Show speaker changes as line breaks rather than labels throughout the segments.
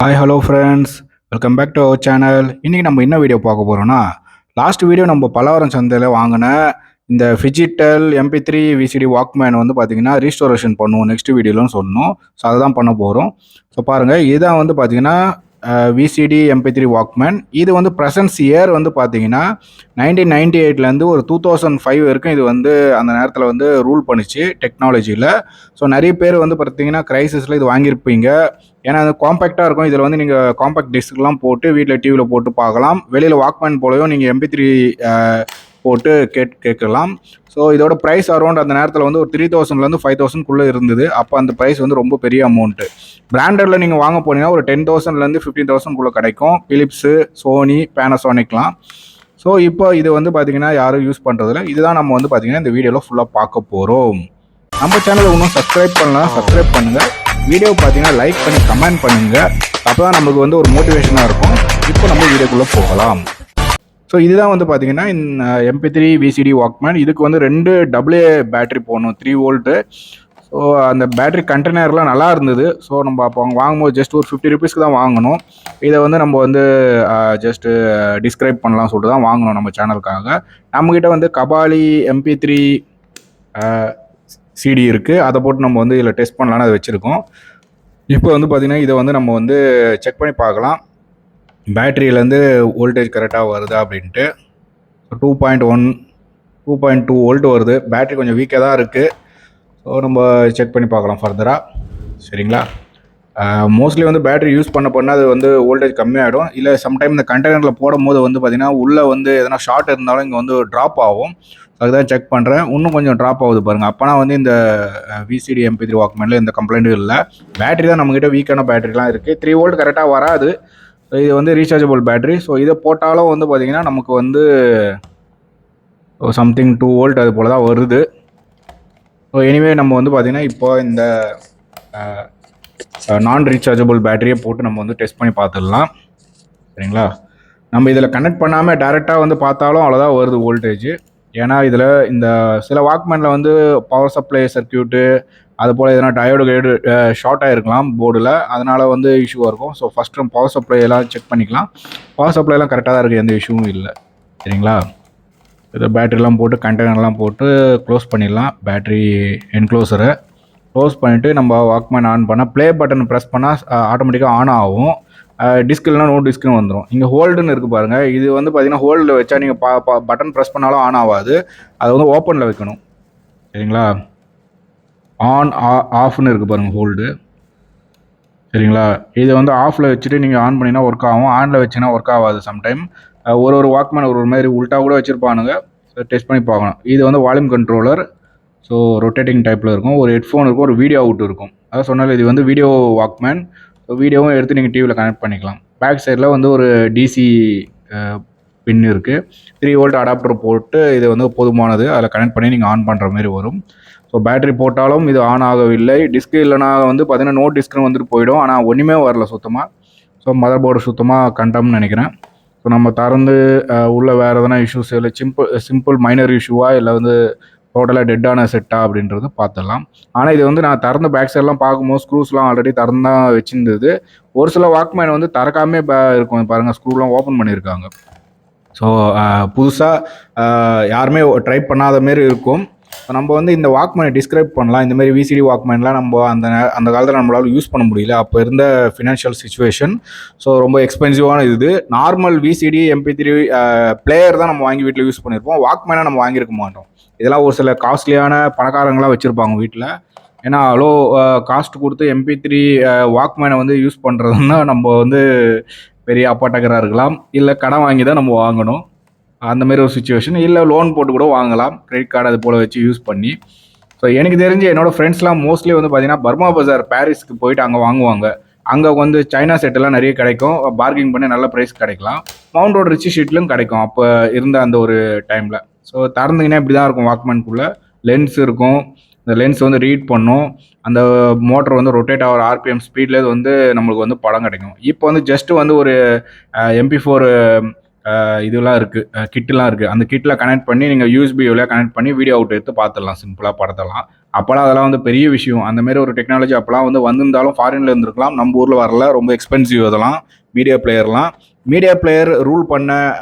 Hi hello friends, welcome back to our channel. இன்றைக்கி நம்ம என்ன வீடியோ பார்க்க போகிறோன்னா, லாஸ்ட் வீடியோ நம்ம பலவரம் சந்தையில் வாங்கின இந்த ஃபிஜிட்டல் MP3 விசிடி வாக்மேன் வந்து பார்த்திங்கன்னா ரீஸ்டோரேஷன் பண்ணுவோம் நெக்ஸ்ட் வீடியோலன்னு சொன்னோம். ஸோ அதை தான் பண்ண போகிறோம். ஸோ பாருங்கள், இதுதான் வந்து பார்த்திங்கன்னா விசிடி MP3 வாக்மேன். இது வந்து ப்ரெசன்ஸ் இயர் வந்து பார்த்தீங்கன்னா 1998லேருந்து ஒரு 2005 வரைக்கும் இது வந்து அந்த நேரத்தில் வந்து ரூல் பண்ணிச்சு டெக்னாலஜியில். ஸோ நிறைய பேர் வந்து பார்த்தீங்கன்னா க்ரைசிஸில் இது வாங்கியிருப்பீங்க. ஏன்னா அது காம்பேக்டாக இருக்கும். இதில் வந்து நீங்கள் காம்பேக்ட் டிஸ்க்லாம் போட்டு வீட்டில் டிவியில் போட்டு பார்க்கலாம். வெளியில் வாக்மேன் போலவும் நீங்கள் MP3 போட்டு கேட்கலாம். ஸோ இதோட ப்ரைஸ் அரௌண்ட் அந்த நேரத்தில் வந்து ஒரு 3000லேருந்து 5000க்குள்ளே இருந்தது. அப்போ அந்த ப்ரைஸ் வந்து ரொம்ப பெரிய அமௌண்ட்டு. பிராண்டடில் நீங்கள் வாங்க போனீங்கன்னா ஒரு 10,000லேருந்து 15,000க்குள்ளே கிடைக்கும். Philips, Sony, பேனசோனிக்லாம். ஸோ இப்போ இது வந்து பார்த்திங்கன்னா யாரும் யூஸ் பண்ணுறதில்ல. இதுதான் நம்ம வந்து பார்த்திங்கன்னா இந்த வீடியோவில் ஃபுல்லாக பார்க்க போகிறோம். நம்ம சேனலை இன்னும் சப்ஸ்கிரைப் பண்ணலாம், சப்ஸ்கிரைப் பண்ணுங்கள். வீடியோ பார்த்தீங்கன்னா லைக் பண்ணி கமெண்ட் பண்ணுங்கள். அப்போ தான் நமக்கு வந்து ஒரு மோட்டிவேஷனாக இருக்கும். இப்போ நம்ம வீடியோக்குள்ளே போகலாம். ஸோ இதுதான் வந்து பார்த்தீங்கன்னா இந்த MP3 விசிடி வாக்மேன். இதுக்கு வந்து 2 AA பேட்ரி போடணும், 3 வோல்ட்டு. ஸோ அந்த பேட்ரி கண்டெய்னர்லாம் நல்லா இருந்தது. ஸோ நம்ம அப்போ அவங்க வாங்கும்போது ஜஸ்ட் ஒரு 50 ருபீஸ்க்கு தான் வாங்கணும். இதை வந்து நம்ம வந்து ஜஸ்ட்டு டிஸ்கிரைப் பண்ணலாம் சொல்லிட்டு தான் வாங்கணும் நம்ம சேனலுக்காக. நம்மக்கிட்ட வந்து கபாலி MP3 சிடி இருக்குது. அதை போட்டு நம்ம வந்து இதில் டெஸ்ட் பண்ணலான்னு அதை வச்சுருக்கோம். இப்போ வந்து பார்த்திங்கன்னா இதை வந்து நம்ம வந்து செக் பண்ணி பார்க்கலாம். பேட்டரியிலேருந்து வோல்டேஜ் கரெக்டாக வருதா அப்படின்ட்டு. 2.2 வோல்ட் வருது. பேட்டரி கொஞ்சம் வீக்காக தான் இருக்குது. ஸோ நம்ம செக் பண்ணி பார்க்கலாம் ஃபர்தராக. சரிங்களா? மோஸ்ட்லி வந்து பேட்டரி யூஸ் பண்ண அது வந்து வோல்டேஜ் கம்மியாகிடும். இல்லை சம்டைம் இந்த கண்டெய்னரில் போடும் போது வந்து பார்த்திங்கன்னா உள்ளே வந்து எதனா ஷார்ட் இருந்தாலும் இங்கே வந்து ட்ராப் ஆகும். அதுதான் செக் பண்ணுறேன். இன்னும் கொஞ்சம் ட்ராப் ஆகுது பாருங்கள். அப்போனா வந்து இந்த விசிடி MP3 வாக்மேனில் எந்த கம்ப்ளைண்ட்டும் இல்லை. பேட்டரி தான் நம்மக்கிட்ட வீக்கான பேட்டரிலாம் இருக்குது. 3 வோல்ட் கரெக்டாக வராது. இது வந்து ரீசார்ஜபிள் பேட்டரி. ஸோ இதை போட்டாலும் வந்து பார்த்திங்கன்னா நமக்கு வந்து சம்திங் 2 வோல்ட் அது போல் தான் வருது. ஸோ எனிவே நம்ம வந்து பார்த்திங்கன்னா இப்போ இந்த நான் ரீசார்ஜபிள் பேட்டரியை போட்டு நம்ம வந்து டெஸ்ட் பண்ணி பார்த்துடலாம். சரிங்களா? நம்ம இதில் கனெக்ட் பண்ணாமல் டேரெக்டாக வந்து பார்த்தாலும் அவ்வளோதான் வருது வோல்டேஜ். ஏன்னா இதில் இந்த சில வாக்மேனில் வந்து பவர் சப்ளை சர்க்கியூட்டு அது போல் எதனா டயோடு ஷார்ட் ஆகிருக்கலாம் போர்டில். அதனால் வந்து இஷ்யூவாக இருக்கும். ஸோ ஃபஸ்ட்டு நம்ம பவர் சப்ளை எல்லாம் செக் பண்ணிக்கலாம். பவர் சப்ளைலாம் கரெக்டாக தான் இருக்குது, எந்த இஷ்யூவும் இல்லை. சரிங்களா? இதை பேட்டரிலாம் போட்டு கண்டெய்னர்லாம் போட்டு க்ளோஸ் பண்ணிடலாம். பேட்டரி என்க்ளோசரை க்ளோஸ் பண்ணிவிட்டு நம்ம வாக்மேன் ஆன் பண்ணால் ப்ளே பட்டன் ப்ரெஸ் பண்ணால் ஆட்டோமேட்டிக்காக ஆன் ஆகும். டிஸ்க் இல்லைனா நோ டிஸ்க்குன்னு வந்துடும். இங்கே ஹோல்டுன்னு இருக்குது பாருங்கள். இது வந்து பார்த்திங்கன்னா ஹோல்டில் வச்சா நீங்கள் பட்டன் ப்ரெஸ் பண்ணாலும் ஆன் ஆகாது. அது வந்து ஓப்பனில் வைக்கணும். சரிங்களா? ஆன் ஆஃப்னு இருக்குது பாருங்கள் ஹோல்டு. சரிங்களா? இதை வந்து ஆஃபில் வச்சுட்டு நீங்கள் ஆன் பண்ணிங்கன்னா ஒர்க் ஆகும். ஆனில் வச்சிங்கன்னா ஒர்க் ஆகாது. சம்டைம் ஒரு வாக்மேன் ஒரு மாதிரி உல்ட்டா கூட வச்சுருப்பானுங்க. ஸோ டெஸ்ட் பண்ணி பார்க்கணும். இது வந்து வால்யூம் கண்ட்ரோலர். ஸோ ரொட்டேட்டிங் டைப்பில் இருக்கும். ஒரு ஹெட்ஃபோன் இருக்கும், ஒரு வீடியோ அவுட் இருக்கும். அதான் சொன்னாலும் இது வந்து வீடியோ வாக்மேன். ஸோ வீடியோவும் எடுத்து நீங்கள் டிவியில் கனெக்ட் பண்ணிக்கலாம். பேக் சைடில் வந்து ஒரு டிசி பின் இருக்குது. 3 வோல்ட் அடாப்டர் போட்டு இது வந்து போதுமானது. அதில் கனெக்ட் பண்ணி நீங்கள் ஆன் பண்ணுற மாதிரி வரும். ஸோ பேட்டரி போட்டாலும் இது ஆன் ஆகவில்லை. டிஸ்க்கு இல்லைனா வந்து பார்த்திங்கன்னா நோ டிஸ்க்குன்னு வந்துட்டு போயிடும். ஆனால் ஒன்றுமே வரல சுத்தமாக. ஸோ மதர் போர்டு சுத்தமாக கண்டம்னு நினைக்கிறேன். ஸோ நம்ம திறந்து உள்ள வேறு எதனா இஷ்யூஸ் இல்லை சிம்பிள் மைனர் இஷ்யூவா இல்லை வந்து டோட்டலாக டெட்டான செட்டா அப்படின்றது பார்த்துடலாம். ஆனால் இது வந்து நான் திறந்த பேக் சைட்லாம் பார்க்கும்போது ஸ்க்ரூஸ்லாம் ஆல்ரெடி திறந்தான் வச்சுருந்தது. ஒரு சில வாக்மேன் வந்து திறக்காமே இருக்கும் பாருங்கள், ஸ்க்ரூலாம் ஓப்பன் பண்ணியிருக்காங்க. ஸோ புதுசாக யாருமே ட்ரை பண்ணாத மாரி இருக்கும். நம்ம வந்து இந்த வாக்மேனை டிஸ்கிரைப் பண்ணலாம். இந்தமாரி விசிடி வாக்மேன்லாம் நம்ம அந்த காலத்தில் நம்மளால் யூஸ் பண்ண முடியல. அப்போ இருந்த ஃபினான்ஷியல் சுச்சுவேஷன். ஸோ ரொம்ப எக்ஸ்பென்சிவான இது. நார்மல் விசிடி MP3 பிளேயர் தான் நம்ம வாங்கி வீட்டில் யூஸ் பண்ணியிருப்போம். வாக்மேனாக நம்ம வாங்கியிருக்க மாட்டோம். இதெல்லாம் ஒரு சில காஸ்ட்லியான பணக்காரங்களாம் வச்சுருப்பாங்க வீட்டில். ஏன்னா அவ்வளோ காஸ்ட் கொடுத்து MP3 வாக்மேனை வந்து யூஸ் பண்ணுறதுன்னா நம்ம வந்து பெரிய அப்பாட்டக்கராக இருக்கலாம். இல்லை கடன் வாங்கி தான் நம்ம வாங்கணும். அந்தமாரி ஒரு சுச்சுவேஷன். இல்லை லோன் போட்டு கூட வாங்கலாம், கிரெடிட் கார்டு அது போல் வச்சு யூஸ் பண்ணி. ஸோ எனக்கு தெரிஞ்சு என்னோடய ஃப்ரெண்ட்ஸ்லாம் மோஸ்ட்லி வந்து பார்த்திங்கன்னா பர்மா பஜார் பாரிஸ்க்கு போயிட்டு அங்கே வாங்குவாங்க. அங்கே வந்து சைனா செட்டெல்லாம் நிறைய கிடைக்கும். பார்கிங் பண்ணி நல்ல ப்ரைஸ் கிடைக்கலாம். மவுண்ட் ரோடு ரிச்சி ஷீட்லையும் கிடைக்கும் அப்போ இருந்த அந்த ஒரு டைமில். ஸோ திறந்தீங்கன்னா இப்படி தான் இருக்கும். வாக்மேனுக்குள்ளே லென்ஸ் இருக்கும். இந்த லென்ஸ் வந்து ரீட் பண்ணும். அந்த மோட்டர் வந்து ரொட்டேட் ஆகிற RPM ஸ்பீட்லேயே வந்து நம்மளுக்கு வந்து படம் கிடைக்கும். இப்போ வந்து ஜஸ்ட்டு வந்து ஒரு MP4 இதெல்லாம் இருக்குது, கிட்டெலாம் இருக்குது. அந்த கிட்டில் கனெக்ட் பண்ணி நீங்கள் யூஎஸ்பி வழியாக கனெக்ட் பண்ணி வீடியோ அவுட் எடுத்து பார்த்துடலாம் சிம்பிளாக படத்தெல்லாம். அப்போலாம் அதெல்லாம் வந்து பெரிய விஷயம். அந்தமாரி ஒரு டெக்னாலஜி அப்போலாம் வந்து வந்திருந்தாலும் ஃபாரினில் இருந்திருக்கலாம், நம்ம ஊரில் வரல. ரொம்ப எக்ஸ்பென்சிவ் அதெல்லாம் மீடியா பிளேயர்லாம். மீடியா பிளேயர் ரூல் பண்ண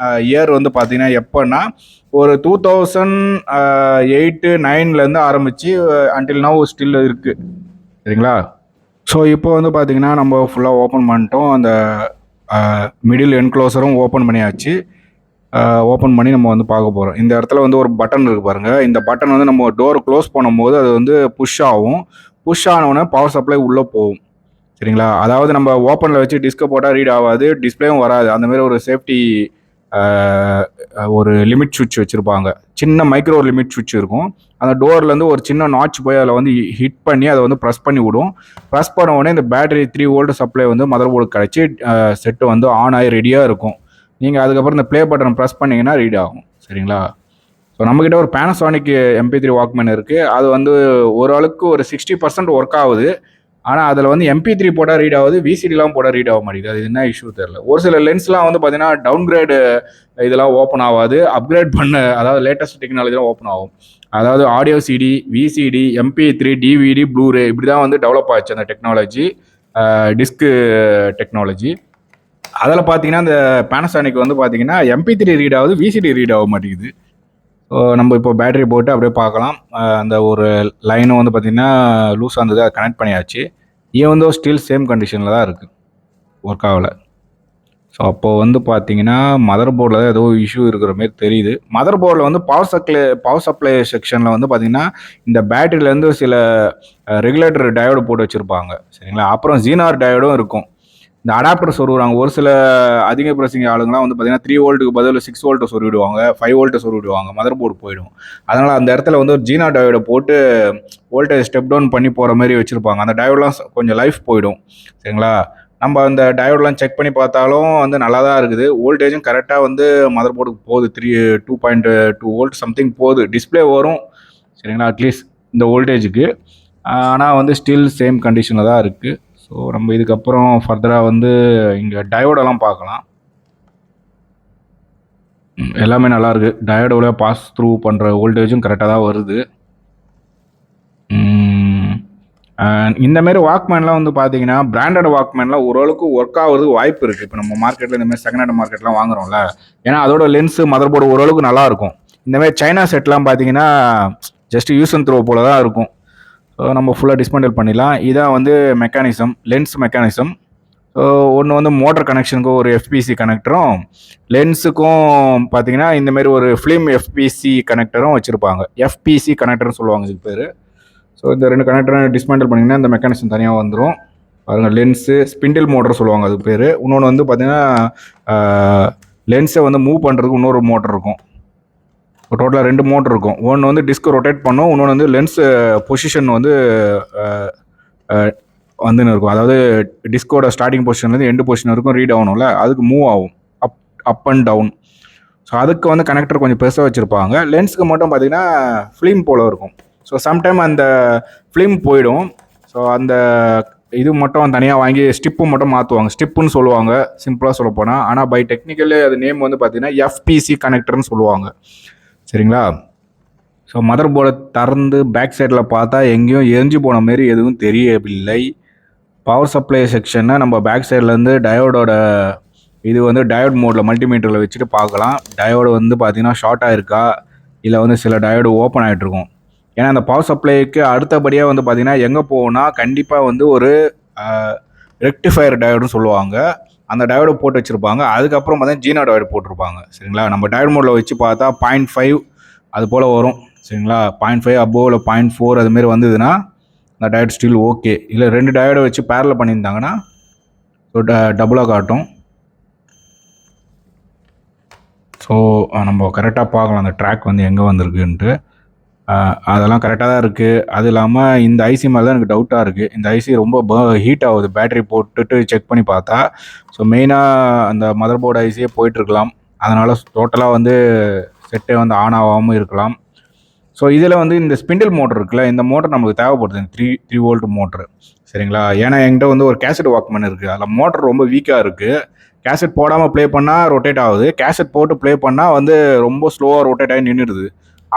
இயர் வந்து பார்த்தீங்கன்னா எப்போன்னா ஒரு 2008-9லேருந்து ஆரம்பித்து அன்டில் நவ் ஸ்டில் இருக்குது. சரிங்களா? ஸோ இப்போ வந்து பார்த்தீங்கன்னா நம்ம ஃபுல்லாக ஓப்பன் பண்ணிட்டோம். அந்த மிடில் என்க்ளோசரும் ஓப்பன் பண்ணியாச்சு. ஓப்பன் பண்ணி நம்ம வந்து பார்க்க போகிறோம். இந்த இடத்துல வந்து ஒரு பட்டன் இருக்குது பாருங்கள். இந்த பட்டன் வந்து நம்ம டோர் க்ளோஸ் பண்ணும்போது அது வந்து புஷ் ஆகும். புஷ் ஆனவுடனே பவர் சப்ளை உள்ளே போகும். சரிங்களா? அதாவது நம்ம ஓப்பனில் வச்சு டிஸ்கை போட்டால் ரீட் ஆகாது, டிஸ்பிளேவும் வராது. அந்தமாரி ஒரு சேஃப்டி ஒரு லிமிட் சுவிட்ச் வச்சுருப்பாங்க. சின்ன மைக்ரோ லிமிட் சுவிட்ச் இருக்கும். அந்த டோர்லேருந்து ஒரு சின்ன நாட்ச் போய் அதில் வந்து ஹிட் பண்ணி அதை வந்து ப்ரெஸ் பண்ணி விடும். ப்ரெஸ் பண்ண உடனே இந்த பேட்டரி 3 வோல்ட் சப்ளை வந்து மதர் போர்டு கிடச்சி செட்டு வந்து ஆன் ஆகி ரெடியாக இருக்கும். நீங்கள் அதுக்கப்புறம் இந்த ப்ளே பட்டன் ப்ரெஸ் பண்ணிங்கன்னா ரீட் ஆகும். சரிங்களா? ஸோ நம்மக்கிட்ட ஒரு பேனசானிக் MP3 வாக்மேன் இருக்குது. அது வந்து ஓரளவுக்கு ஒரு 60% ஒர்க் ஆகுது. ஆனால் அதில் வந்து MP3 போட்டால் ரீட் ஆகுது, VCDலாம் போட்டால் ரீட் ஆக மாட்டேங்குது. அது என்ன இஷ்யூ தெரில. ஒரு சில லென்ஸ்லாம் வந்து பார்த்தீங்கன்னா டவுன்கிரேடு இதெல்லாம் ஓப்பன் ஆகாது, அப்கிரேட் பண்ண அதாவது லேட்டஸ்ட் டெக்னாலஜிலாம் ஓப்பன் ஆகும். அதாவது audio CD, VCD, MP3, DVD, Blu-ray இப்படி தான் வந்து டெவலப் ஆச்சு அந்த டெக்னாலஜி, டிஸ்க்கு டெக்னாலஜி. அதில் பார்த்தீங்கன்னா இந்த பேனசானிக் வந்து பார்த்தீங்கன்னா MP3 ரீட் ஆகுது, VCD ரீட் ஆக மாட்டேங்குது. ஸோ நம்ம இப்போ பேட்டரி போட்டு அப்படியே பார்க்கலாம். அந்த ஒரு லைனும் வந்து பார்த்திங்கன்னா லூஸாக இருந்தது, அதை கனெக்ட் பண்ணியாச்சு. ஈவன் தோ ஸ்டில் சேம் கண்டிஷனில் தான் இருக்குது, ஒர்க் ஆகலை. ஸோ அப்போது வந்து பார்த்தீங்கன்னா மதர் போர்டில் தான் ஏதோ இஷ்யூ இருக்கிற மாரி தெரியுது. மதர் போர்டில் வந்து பவர் சப்ளை செக்ஷனில் வந்து பார்த்திங்கன்னா இந்த பேட்டரியிலேருந்து சில ரெகுலேட்டர் டயோடு போட்டு வச்சுருப்பாங்க. சரிங்களா? அப்புறம் ஜீனார் டயோடும் இருக்கும். இந்த அடாப்டர் சொருவுறாங்க. ஒரு சில அதிக பிரசிங் ஆளுங்கலாம் வந்து பார்த்தீங்கன்னா 3 வோல்ட்டுக்கு பதில் 6 வோல்ட்டை சொருவிடுவாங்க, 5 வோல்ட்டை சொருவிடுவாங்க. மதர் போர்டு போயிடும். அதனால் அந்த இடத்துல வந்து ஒரு ஜீனா டயோடை போட்டு வோல்டேஜ் ஸ்டெப் டவுன் பண்ணி போகிற மாதிரி வச்சுருப்பாங்க. அந்த டயோடெலாம் கொஞ்சம் லைஃப் போயிடும். சரிங்களா? நம்ம அந்த டயோடெலாம் செக் பண்ணி பார்த்தாலும் வந்து நல்லா தான் இருக்குது. வோல்டேஜும் கரெக்டாக வந்து மதர் போர்டுக்கு போகுது. 2.2 வோல்ட் சம்திங் போகுது. டிஸ்பிளே வரும். சரிங்களா? அட்லீஸ்ட் இந்த வோல்டேஜுக்கு. ஆனால் வந்து ஸ்டில் சேம் கண்டிஷனில் தான் இருக்குது. ஸோ நம்ம இதுக்கப்புறம் ஃபர்தராக வந்து இங்கே டயோடெல்லாம் பார்க்கலாம். எல்லாமே நல்லாயிருக்கு. டயோடோட பாஸ் த்ரூ பண்ணுற வோல்டேஜும் கரெக்டாக தான் வருது. இந்தமாரி வாக்மேன்லாம் வந்து பார்த்தீங்கன்னா பிராண்டட் வாக்மேன்லாம் ஓரளவுக்கு ஒர்க் ஆகிறதுக்கு வாய்ப்பு இருக்குது. இப்போ நம்ம மார்க்கெட்டில் இந்தமாதிரி செகண்ட் ஹேண்ட் மார்க்கெட்லாம் வாங்குறோம்ல, ஏன்னா அதோட லென்ஸு மதர் போர்டு ஓரளவுக்கு நல்லாயிருக்கும். இந்தமாதிரி சைனா செட்லாம் பார்த்தீங்கன்னா ஜஸ்ட் யூஸ் அண்ட் த்ரோ போல தான் இருக்கும். ஸோ நம்ம ஃபுல்லாக டிஸ்மேண்டில் பண்ணிடலாம். இதான் வந்து மெக்கானிசம், லென்ஸ் மெக்கானிசம். ஸோ ஒன்று வந்து மோட்டர் கனெக்ஷனுக்கு ஒரு FPC கனெக்டரும், லென்ஸுக்கும் பார்த்தீங்கன்னா இந்தமாரி ஒரு ஃபிலிம் FPC கனெக்டரும் வச்சுருப்பாங்க. FPC கனெக்டர்னு சொல்லுவாங்க இதுக்கு பேர். ஸோ இந்த 2 கனெக்டரும் டிஸ்மேண்டில் பண்ணிங்கன்னா இந்த மெக்கானிசம் தனியாக வந்துடும். பாருங்கள், லென்ஸு ஸ்பிண்டில் மோட்டர் சொல்லுவாங்க அதுக்கு பேர். இன்னொன்று வந்து பார்த்தீங்கன்னா லென்ஸை வந்து மூவ் பண்ணுறதுக்கு இன்னொரு மோட்டர் இருக்கும். டோட்டலாக 2 மோட்டர் இருக்கும். ஒன்று வந்து டிஸ்க் ரொட்டேட் பண்ணும், இன்னொன்று வந்து லென்ஸ் பொசிஷன் வந்து வந்துன்னு இருக்கும். அதாவது டிஸ்கோட ஸ்டார்டிங் பொசிஷன்லேருந்து எண்டு பொசிஷன் வரைக்கும் ரீட் ஆகணும்ல, அதுக்கு மூவ் ஆகும் அப் அண்ட் டவுன். ஸோ அதுக்கு வந்து கனெக்டர் கொஞ்சம் பெருசாக வச்சுருப்பாங்க. லென்ஸுக்கு மட்டும் பார்த்திங்கன்னா ஃபிலிம் போல் இருக்கும். ஸோ சம்டைம் அந்த ஃபிலிம் போயிடும். ஸோ அந்த இது மட்டும் தனியாக வாங்கி ஸ்டிப்பு மட்டும் மாற்றுவாங்க. ஸ்டிப்புன்னு சொல்லுவாங்க சிம்பிளாக சொல்லப்போனால். ஆனால் பை டெக்னிக்கலி அது நேம் வந்து பார்த்திங்கன்னா FPC கனெக்டர்னு சொல்லுவாங்க. சரிங்களா? ஸோ மதர் போர்டை திறந்து பேக் சைடில் பார்த்தா எங்கேயும் எரிஞ்சு போன மாரி எதுவும் தெரியவில்லை. பவர் சப்ளை செக்ஷனை நம்ம பேக் சைட்லேருந்து டயோடோட இது வந்து டயோட் மோடில் மல்டிமீட்டரில் வச்சுட்டு பார்க்கலாம். டயோடு வந்து பார்த்திங்கன்னா ஷார்ட்டாக இருக்கா, இல்லை வந்து சில டயோடு ஓப்பன் ஆகிட்ருக்கும். ஏன்னா அந்த பவர் சப்ளைக்கு அடுத்தபடியாக வந்து பார்த்திங்கன்னா எங்கே போகும்னா கண்டிப்பாக வந்து ஒரு ரெக்டிஃபயர் டயோடுன்னு சொல்லுவாங்க. அந்த டயோடு போட்டு வச்சுருப்பாங்க. அதுக்கப்புறம் பார்த்தீங்கன்னா ஜீனா டயோடு போட்டிருப்பாங்க. சரிங்களா? நம்ம டயோடு மோடில் வச்சு பார்த்தா 0.5 அது போல் வரும். சரிங்களா? 0.5 அபோவ் இல்லை 0.4 அதுமாரி வந்ததுன்னா அந்த டயோடு ஸ்டில் ஓகே. இல்லை 2 டயோடை வச்சு பேரலில் பண்ணியிருந்தாங்கன்னா ஸோ டபுளாக காட்டும். ஸோ நம்ம கரெக்டாக பார்க்கலாம் அந்த ட்ராக் வந்து எங்கே வந்திருக்குன்ட்டு. அதெல்லாம் கரெக்டாக தான் இருக்குது. அது இல்லாமல் இந்த ஐசி மேலே தான் எனக்கு டவுட்டாக இருக்குது. இந்த ஐசி ரொம்ப ஹீட் ஆகுது பேட்டரி போட்டுட்டு செக் பண்ணி பார்த்தா. ஸோ மெயினாக அந்த மதர் போர்டு ஐசியே போயிட்டுருக்கலாம். அதனால் டோட்டலாக வந்து செட்டே வந்து ஆன் ஆகாமல் இருக்கலாம். ஸோ இதில் வந்து இந்த ஸ்பிண்டில் மோட்டர் இருக்குல்ல, இந்த மோட்டர் நமக்கு தேவைப்படுது, த்ரீ த்ரீ வோல்ட் மோட்ரு. சரிங்களா? ஏன்னா என்கிட்ட வந்து ஒரு கேசட் வாக்மேன் இருக்குது, அதில் மோட்டர் ரொம்ப வீக்காக இருக்குது. கேசட் போடாமல் ப்ளே பண்ணால் ரொட்டேட் ஆகுது, கேசட் போட்டு ப்ளே பண்ணால் வந்து ரொம்ப ஸ்லோவாக ரொட்டேட் ஆகி நின்றுடுது.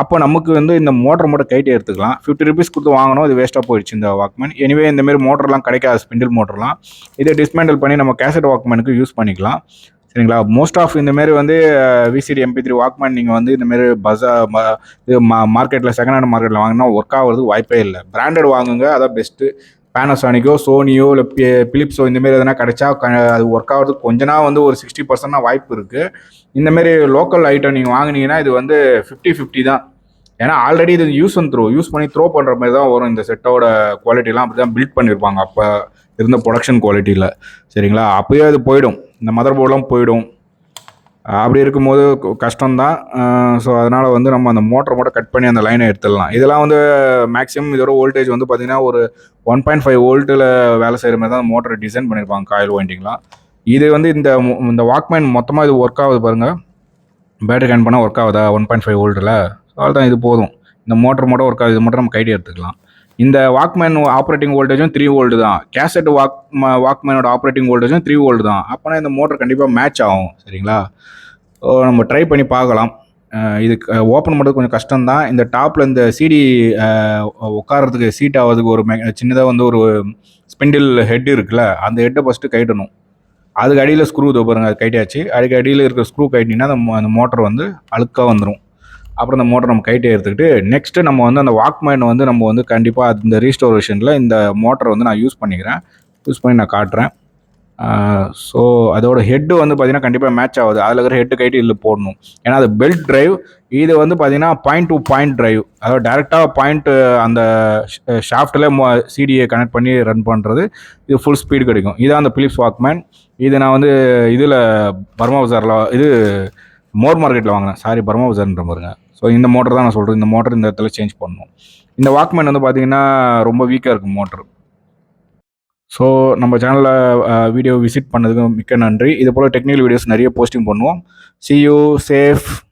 அப்போ நமக்கு வந்து இந்த மோட்டர் மட்டும் கைட்டே எடுத்துக்கலாம். 50 ருபீஸ் கொடுத்து வாங்கணும், இது வேஸ்ட்டாக போயிடுச்சு இந்த வாக்மேன். எனிவே இந்தமாரி மோட்டர்லாம் கிடைக்காது, ஸ்பிண்டில் மோட்டர்லாம். இதை டிஸ்மேண்டில் பண்ணி நம்ம கேசட் வாக்மேனுக்கு யூஸ் பண்ணிக்கலாம். சரிங்களா? மோஸ்ட் ஆஃப் இந்தமாரி வந்து விசிடி MP3 வாக்மேன் நீங்கள் வந்து இந்தமாரி இது மார்க்கெட்டில் செகண்ட் ஹேண்ட் மார்க்கெட்டில் வாங்கினா ஒர்க் ஆகிறதுக்கு வாய்ப்பே இல்லை. பிராண்டட் வாங்குங்க, அதான் பெஸ்ட்டு. பேனசானிக்கோ, சோனியோ, இல்லை பிலிப்ஸோ இந்தமாரி எதனா கிடைச்சா அது ஒர்க் ஆகிறதுக்கு கொஞ்ச நாள் வந்து ஒரு 60% வாய்ப்பு இருக்குது. இந்தமாரி லோக்கல் ஐட்டம் நீங்கள் வாங்கினீங்கன்னா இது வந்து 50-50 தான். ஏன்னா ஆல்ரெடி இது யூஸ் பண்ணி த்ரோ பண்ணுற மாதிரி தான் வரும். இந்த செட்டோட குவாலிட்டிலாம் அப்படி தான் பில்ட் பண்ணியிருப்பாங்க அப்போ இருந்த ப்ரொடக்ஷன் குவாலிட்டியில். சரிங்களா? அப்போயே அது போயிடும், இந்த மதர் போர்டெலாம் போயிடும். அப்படி இருக்கும்போது கஷ்டம்தான். ஸோ அதனால் வந்து நம்ம அந்த மோட்டரை மட்டும் கட் பண்ணி அந்த லைனை எடுத்துடலாம். இதெல்லாம் வந்து மேக்ஸிமம் இதோட வோல்டேஜ் வந்து பார்த்திங்கன்னா ஒரு 1.5 வோல்ட்டில் வேலை செய்கிற மாதிரி தான் மோட்டரை டிசைன் பண்ணியிருப்பாங்க, காயில் வைண்டிங்லாம். இது வந்து இந்த வாக்மேன் மொத்தமாக இது ஒர்க் ஆகுது பாருங்கள். பேட்டரி கன் பண்ணால் ஒர்க் ஆகுதா 1.5 வோல்ட்டில்? அவ்வளோதான், இது போதும். இந்த மோட்டர் மட்டும் ஒர்க் ஆகுது, இது மட்டும் நம்ம கைட்டி எடுத்துக்கலாம். இந்த வாக்மேன் ஆப்ரேட்டிங் வோல்டேஜும் 3 வோல்ட் தான். கேசட் வாக்மேனோட ஆப்ரேட்டிங் வோல்டேஜும் 3 வோல்ட் தான். அப்போனா இந்த மோட்டர் கண்டிப்பாக மேட்ச் ஆகும். சரிங்களா? நம்ம ட்ரை பண்ணி பார்க்கலாம். இதுக்கு ஓப்பன் பண்ணுறது கொஞ்சம் கஷ்டம்தான். இந்த டாப்பில் இந்த சிடி உட்காரத்துக்கு சீட் ஆகிறதுக்கு ஒரு சின்னதாக வந்து ஒரு ஸ்பிண்டில் ஹெட் இருக்குல்ல, அந்த ஹெட்டை ஃபஸ்ட்டு கைட்டணும். அதுக்கு அடியில் ஸ்க்ரூ பாருங்கள், அது கைட்டியாச்சு. அதுக்கு அடியில் இருக்கிற ஸ்க்ரூ கைட்டிங்கன்னா அந்த மோட்டர் வந்து அழுக்காக வந்துடும். அப்புறம் அந்த மோட்டர் நம்ம கைட்டே எடுத்துக்கிட்டு நெக்ஸ்ட்டு நம்ம வந்து அந்த வாக்மேன் வந்து நம்ம வந்து கண்டிப்பாக இந்த ரீஸ்டோரேஷனில் இந்த மோட்டரை வந்து நான் யூஸ் பண்ணி நான் காட்டுறேன். ஸோ அதோட ஹெட்டு வந்து பார்த்திங்கன்னா கண்டிப்பாக மேட்ச் ஆகுது. அதில் இருக்கிற ஹெட்டு கைட்டு இதில் போடணும். ஏன்னா அது பெல்ட் ட்ரைவ். இது வந்து பார்த்திங்கன்னா பாயிண்ட் டு பாயிண்ட் ட்ரைவ், அதாவது டேரெக்டாக பாயிண்ட்டு அந்த ஷாஃப்ட்டில் சிடியை கனெக்ட் பண்ணி ரன் பண்ணுறது. இது ஃபுல் ஸ்பீடு கிடைக்கும். இதான் அந்த பிலிப்ஸ் வாக்மேன். இது நான் வந்து இதில் பர்மா பஜாரில் இது மோர் மார்க்கெட்டில் வாங்கினேன். பர்மா பஜார்ன்ற பாருங்க. ஸோ இந்த மோட்டர் தான் நான் சொல்கிறேன். இந்த மோட்டர் இந்த இடத்துல சேஞ்ச் பண்ணணும். இந்த வாக்மேன் வந்து பார்த்திங்கன்னா ரொம்ப வீக்காக இருக்கும் மோட்ரு. ஸோ நம்ம சேனலில் வீடியோ விசிட் பண்ணதுக்கு மிக்க நன்றி. இது போல் டெக்னிக்கல் வீடியோஸ் நிறைய போஸ்டிங் பண்ணுவோம். See you, safe.